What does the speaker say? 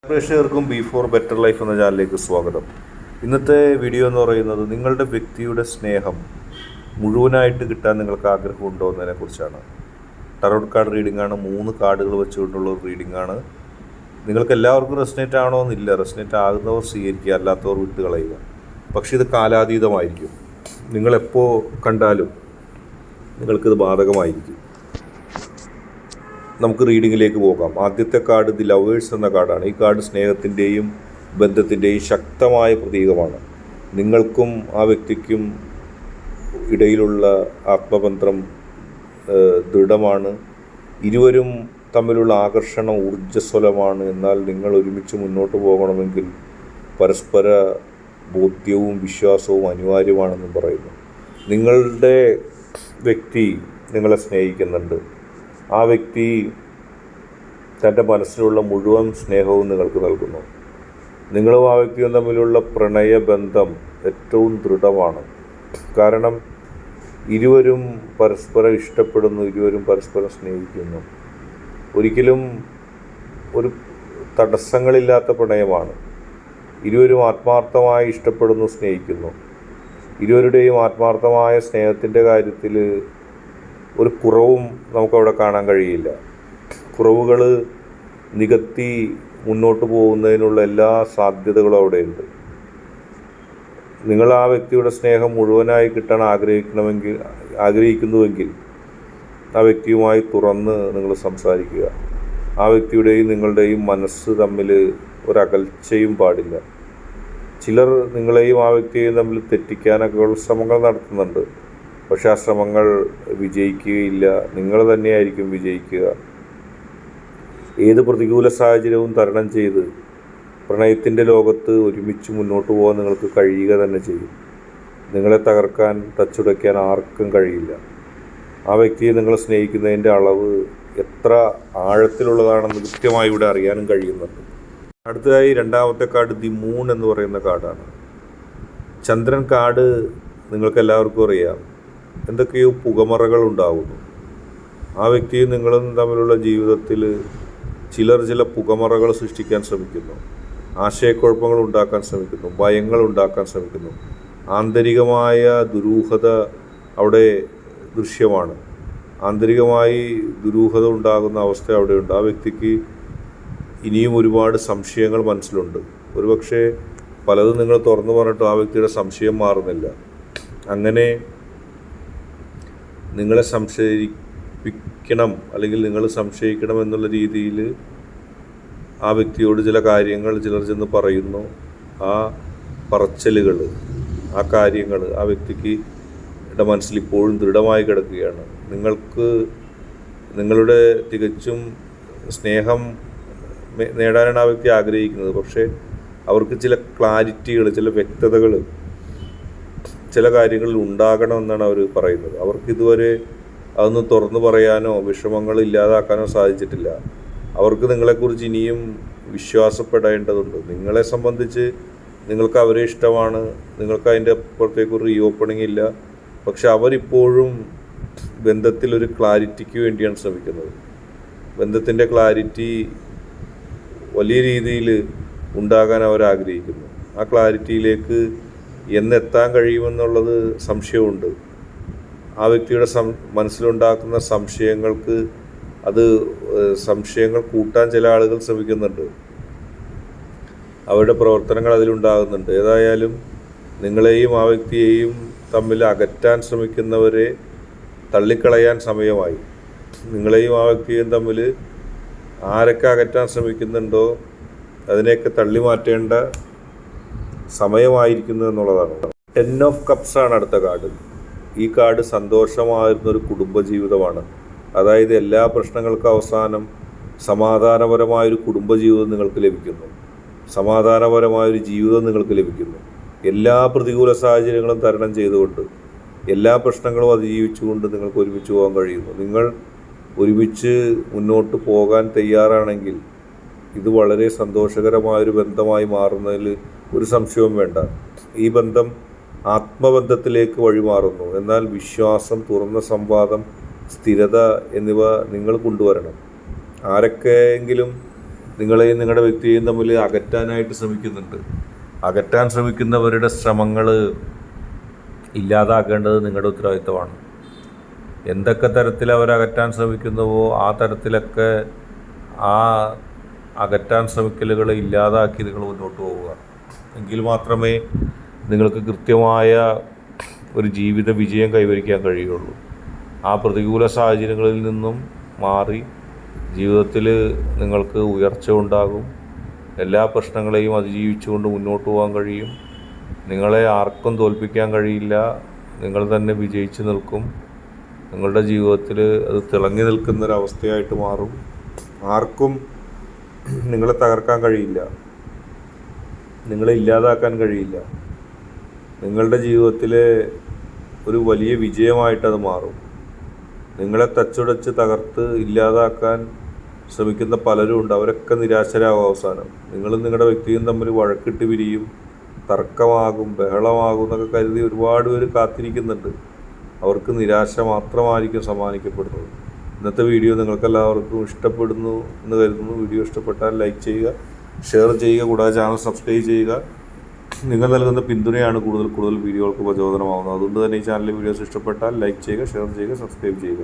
പ്രേക്ഷകർക്കും before better life എന്ന ചാനലിലേക്ക് സ്വാഗതം. ഇന്നത്തെ വീഡിയോ എന്ന് പറയുന്നത് നിങ്ങളുടെ വ്യക്തിയുടെ സ്നേഹം മുഴുവനായിട്ട് കിട്ടാൻ നിങ്ങൾക്ക് ആഗ്രഹമുണ്ടോ എന്നതിനെ കുറിച്ചാണ്. ടറോട്ട് കാർഡ് റീഡിംഗ് ആണ്. 3 കാർഡുകൾ വെച്ചുകൊണ്ടുള്ള ഒരു റീഡിംഗ് ആണ്. നിങ്ങൾക്ക് എല്ലാവർക്കും റെസനേറ്റ് ആണോ എന്നില്ല. റെസനേറ്റ് ആകുന്നവർ സ്വീകരിക്കുക, അല്ലാത്തവർ വിട്ട് കളയുക. പക്ഷേ ഇത് കാലാതീതമായിരിക്കും. നിങ്ങളെപ്പോൾ കണ്ടാലും നിങ്ങൾക്കിത് ബാധകമായിരിക്കും. നമുക്ക് റീഡിങ്ങിലേക്ക് പോകാം. ആദ്യത്തെ കാർഡ് ദി ലവേഴ്സ് എന്ന കാർഡാണ്. ഈ കാർഡ് സ്നേഹത്തിൻ്റെയും ബന്ധത്തിൻ്റെയും ശക്തമായ പ്രതീകമാണ്. നിങ്ങൾക്കും ആ വ്യക്തിക്കും ഇടയിലുള്ള ആത്മബന്ധം ദൃഢമാണ്. ഇരുവരും തമ്മിലുള്ള ആകർഷണം ഊർജ്ജസ്വലമാണ്. എന്നാൽ നിങ്ങൾ ഒരുമിച്ച് മുന്നോട്ട് പോകണമെങ്കിൽ പരസ്പര ബോധ്യവും വിശ്വാസവും അനിവാര്യമാണെന്നും പറയുന്നു. നിങ്ങളുടെ വ്യക്തി നിങ്ങളെ സ്നേഹിക്കുന്നുണ്ട്. ആ വ്യക്തി തൻ്റെ മനസ്സിലുള്ള മുഴുവൻ സ്നേഹവും നിങ്ങൾക്ക് നൽകുന്നു. നിങ്ങളും ആ വ്യക്തിയും തമ്മിലുള്ള പ്രണയബന്ധം ഏറ്റവും ദൃഢമാണ്. കാരണം ഇരുവരും പരസ്പരം ഇഷ്ടപ്പെടുന്നു, ഇരുവരും പരസ്പരം സ്നേഹിക്കുന്നു. ഒരിക്കലും ഒരു തടസ്സങ്ങളില്ലാത്ത പ്രണയമാണ്. ഇരുവരും ആത്മാർത്ഥമായി ഇഷ്ടപ്പെടുന്നു, സ്നേഹിക്കുന്നു. ഇരുവരുടെയും ആത്മാർത്ഥമായ സ്നേഹത്തിൻ്റെ കാര്യത്തിൽ ഒരു കുറവും നമുക്കവിടെ കാണാൻ കഴിയില്ല. കുറവുകൾ നികത്തി മുന്നോട്ട് പോകുന്നതിനുള്ള എല്ലാ സാധ്യതകളും അവിടെയുണ്ട്. നിങ്ങൾ ആ വ്യക്തിയുടെ സ്നേഹം മുഴുവനായി കിട്ടാൻ ആഗ്രഹിക്കുന്നുവെങ്കിൽ ആ വ്യക്തിയുമായി തുറന്ന് നിങ്ങൾ സംസാരിക്കുക. ആ വ്യക്തിയുടെയും നിങ്ങളുടെയും മനസ്സ് തമ്മിൽ ഒരകൽച്ചയും പാടില്ല. ചിലർ നിങ്ങളെയും ആ വ്യക്തിയെയും തമ്മിൽ തെറ്റിക്കാനൊക്കെ ശ്രമങ്ങൾ നടത്തുന്നുണ്ട്. പക്ഷെ ആ ശ്രമങ്ങൾ വിജയിക്കുകയില്ല. നിങ്ങൾ തന്നെയായിരിക്കും വിജയിക്കുക. ഏത് പ്രതികൂല സാഹചര്യവും തരണം ചെയ്ത് പ്രണയത്തിൻ്റെ ലോകത്ത് ഒരുമിച്ച് മുന്നോട്ട് പോകാൻ നിങ്ങൾക്ക് കഴിയുക തന്നെ ചെയ്യും. നിങ്ങളെ തകർക്കാൻ, തച്ചുടയ്ക്കാൻ ആർക്കും കഴിയില്ല. ആ വ്യക്തിയെ നിങ്ങൾ സ്നേഹിക്കുന്നതിൻ്റെ അളവ് എത്ര ആഴത്തിലുള്ളതാണെന്ന് കൃത്യമായി ഇവിടെ അറിയാനും കഴിയുന്നുണ്ട്. അടുത്തതായി രണ്ടാമത്തെ കാർഡ് ദി മൂൺ എന്ന് പറയുന്ന കാർഡാണ്. ചന്ദ്രൻ കാർഡ് നിങ്ങൾക്കെല്ലാവർക്കും അറിയാം. എന്തൊക്കെയോ പുകമറകൾ ഉണ്ടാകുന്നു. ആ വ്യക്തിയും നിങ്ങളും തമ്മിലുള്ള ജീവിതത്തിൽ ചില പുകമറകൾ സൃഷ്ടിക്കാൻ ശ്രമിക്കുന്നു. ആശയക്കുഴപ്പങ്ങൾ ഉണ്ടാക്കാൻ ശ്രമിക്കുന്നു. ഭയങ്ങൾ ഉണ്ടാക്കാൻ ശ്രമിക്കുന്നു. ആന്തരികമായ ദുരൂഹത അവിടെ ദൃശ്യമാണ്. ആന്തരികമായി ദുരൂഹത ഉണ്ടാകുന്ന അവസ്ഥ അവിടെയുണ്ട്. ആ വ്യക്തിക്ക് ഇനിയും ഒരുപാട് സംശയങ്ങൾ മനസ്സിലുണ്ട്. ഒരുപക്ഷെ പലതും നിങ്ങൾ തുറന്നു പറഞ്ഞിട്ടും ആ വ്യക്തിയുടെ സംശയം മാറുന്നില്ല. അങ്ങനെ നിങ്ങളെ സംശയിപ്പിക്കണം അല്ലെങ്കിൽ നിങ്ങൾ സംശയിക്കണം എന്നുള്ള രീതിയിൽ ആ വ്യക്തിയോട് ചില കാര്യങ്ങൾ ചിലർ ചെന്ന് പറയുന്നു. ആ പറച്ചലുകൾ, ആ കാര്യങ്ങൾ ആ വ്യക്തിക്ക് മനസ്സിൽ ഇപ്പോഴും ദൃഢമായി കിടക്കുകയാണ്. നിങ്ങൾക്ക് നിങ്ങളുടെ തികച്ചും സ്നേഹം നേടാനാണ് ആ വ്യക്തി ആഗ്രഹിക്കുന്നത്. പക്ഷേ അവർക്ക് ചില ക്ലാരിറ്റികൾ, ചില വ്യക്തതകൾ ചില കാര്യങ്ങളിൽ ഉണ്ടാകണമെന്നാണ് അവർ പറയുന്നത്. അവർക്കിതുവരെ അതൊന്നും തുറന്നു പറയാനോ വിഷമങ്ങൾ ഇല്ലാതാക്കാനോ സാധിച്ചിട്ടില്ല. അവർക്ക് നിങ്ങളെക്കുറിച്ച് ഇനിയും വിശ്വാസപ്പെടേണ്ടതുണ്ട്. നിങ്ങളെ സംബന്ധിച്ച് നിങ്ങൾക്ക് അവരെ ഇഷ്ടമാണ്. നിങ്ങൾക്ക് അതിൻ്റെ അപ്പുറത്തേക്കൊരു റീ ഓപ്പണിംഗ് ഇല്ല. പക്ഷെ അവരിപ്പോഴും ബന്ധത്തിലൊരു ക്ലാരിറ്റിക്ക് വേണ്ടിയാണ് ശ്രമിക്കുന്നത്. ബന്ധത്തിൻ്റെ ക്ലാരിറ്റി വലിയ രീതിയിൽ ഉണ്ടാകാൻ അവർ ആഗ്രഹിക്കുന്നു. ആ ക്ലാരിറ്റിയിലേക്ക് എന്നെത്താൻ കഴിയുമെന്നുള്ളത് സംശയമുണ്ട്. ആ വ്യക്തിയുടെ മനസ്സിലുണ്ടാക്കുന്ന സംശയങ്ങൾക്ക് സംശയങ്ങൾ കൂട്ടാൻ ചില ആളുകൾ ശ്രമിക്കുന്നുണ്ട്. അവരുടെ പ്രവർത്തനങ്ങൾ അതിലുണ്ടാകുന്നുണ്ട്. ഏതായാലും നിങ്ങളെയും ആ വ്യക്തിയെയും തമ്മിൽ അകറ്റാൻ ശ്രമിക്കുന്നവരെ തള്ളിക്കളയാൻ സമയമായി. നിങ്ങളെയും ആ വ്യക്തിയെയും തമ്മിൽ ആരൊക്കെ അകറ്റാൻ ശ്രമിക്കുന്നുണ്ടോ അതിനെയൊക്കെ തള്ളി മാറ്റേണ്ട സമയമായിരിക്കുന്നു എന്നുള്ളതാണ്. 10 ഓഫ് കപ്സ് ആണ് അടുത്ത കാർഡ്. ഈ കാർഡ് സന്തോഷമായിരുന്നൊരു കുടുംബജീവിതമാണ്. അതായത് എല്ലാ പ്രശ്നങ്ങൾക്കും അവസാനം സമാധാനപരമായൊരു കുടുംബജീവിതം നിങ്ങൾക്ക് ലഭിക്കുന്നു. സമാധാനപരമായൊരു ജീവിതം നിങ്ങൾക്ക് ലഭിക്കുന്നു. എല്ലാ പ്രതികൂല സാഹചര്യങ്ങളും തരണം ചെയ്തുകൊണ്ട്, എല്ലാ പ്രശ്നങ്ങളും അതിജീവിച്ചുകൊണ്ട് നിങ്ങൾക്ക് ഒരുമിച്ച് പോകാൻ കഴിയുന്നു. നിങ്ങൾ ഒരുമിച്ച് മുന്നോട്ട് പോകാൻ തയ്യാറാണെങ്കിൽ ഇത് വളരെ സന്തോഷകരമായൊരു ബന്ധമായി മാറുന്നതിൽ ഒരു സംശയവും വേണ്ട. ഈ ബന്ധം ആത്മബന്ധത്തിലേക്ക് വഴിമാറുന്നു. എന്നാൽ വിശ്വാസം, തുറന്ന സംവാദം, സ്ഥിരത എന്നിവ നിങ്ങൾ കൊണ്ടുവരണം. ആരൊക്കെയെങ്കിലും നിങ്ങളെയും നിങ്ങളുടെ വ്യക്തിയെയും തമ്മിൽ അകറ്റാനായിട്ട് ശ്രമിക്കുന്നുണ്ട്. അകറ്റാൻ ശ്രമിക്കുന്നവരുടെ ശ്രമങ്ങൾ ഇല്ലാതാക്കേണ്ടത് നിങ്ങളുടെ ഉത്തരവാദിത്തമാണ്. എന്തൊക്കെ തരത്തിൽ അവരകറ്റാൻ ശ്രമിക്കുന്നുവോ ആ തരത്തിലൊക്കെ ആ അകറ്റാൻ ശ്രമിക്കലുകളെ ഇല്ലാതാക്കി നിങ്ങൾ മുന്നോട്ട് പോവുക. എങ്കിൽ മാത്രമേ നിങ്ങൾക്ക് കൃത്യമായ ഒരു ജീവിത വിജയം കൈവരിക്കാൻ കഴിയുള്ളൂ. ആ പ്രതികൂല സാഹചര്യങ്ങളിൽ നിന്നും മാറി ജീവിതത്തിൽ നിങ്ങൾക്ക് ഉയർച്ച ഉണ്ടാകും. എല്ലാ പ്രശ്നങ്ങളെയും അതിജീവിച്ചുകൊണ്ട് മുന്നോട്ട് പോകാൻ കഴിയും. നിങ്ങളെ ആർക്കും തോൽപ്പിക്കാൻ കഴിയില്ല. നിങ്ങൾ തന്നെ വിജയിച്ച് നിൽക്കും. നിങ്ങളുടെ ജീവിതത്തിൽ അത് തിളങ്ങി നിൽക്കുന്നൊരവസ്ഥയായിട്ട് മാറും. ആർക്കും നിങ്ങളെ തകർക്കാൻ കഴിയില്ല, നിങ്ങളെ ഇല്ലാതാക്കാൻ കഴിയില്ല. നിങ്ങളുടെ ജീവിതത്തിലെ ഒരു വലിയ വിജയമായിട്ടത് മാറും. നിങ്ങളെ തച്ചുടച്ച് തകർത്ത് ഇല്ലാതാക്കാൻ ശ്രമിക്കുന്ന പലരും ഉണ്ട്. അവരൊക്കെ നിരാശരാകും. അവസാനം നിങ്ങളും നിങ്ങളുടെ വ്യക്തിയും തമ്മിൽ വഴക്കിട്ട് പിരിയും, തർക്കമാകും, ബഹളമാകും എന്നൊക്കെ കരുതി ഒരുപാട് പേര് കാത്തിരിക്കുന്നുണ്ട്. അവർക്ക് നിരാശ മാത്രമായിരിക്കും സമ്മാനിക്കപ്പെടുന്നത്. ഇന്നത്തെ വീഡിയോ നിങ്ങൾക്കെല്ലാവർക്കും ഇഷ്ടപ്പെടുന്നു എന്ന് കരുതുന്നു. വീഡിയോ ഇഷ്ടപ്പെട്ടാൽ ലൈക്ക് ചെയ്യുക, ഷെയർ ചെയ്യുക, കൂടാതെ ചാനൽ സബ്സ്ക്രൈബ് ചെയ്യുക. നിങ്ങൾ നൽകുന്ന പിന്തുണയാണ് കൂടുതൽ വീഡിയോകൾക്ക് പ്രചോദനമാകുന്നത്. അതുകൊണ്ട് തന്നെ ഈ ചാനലിലെ വീഡിയോസ് ഇഷ്ടപ്പെട്ടാൽ ലൈക്ക് ചെയ്യുക, ഷെയർ ചെയ്യുക, സബ്സ്ക്രൈബ് ചെയ്യുക.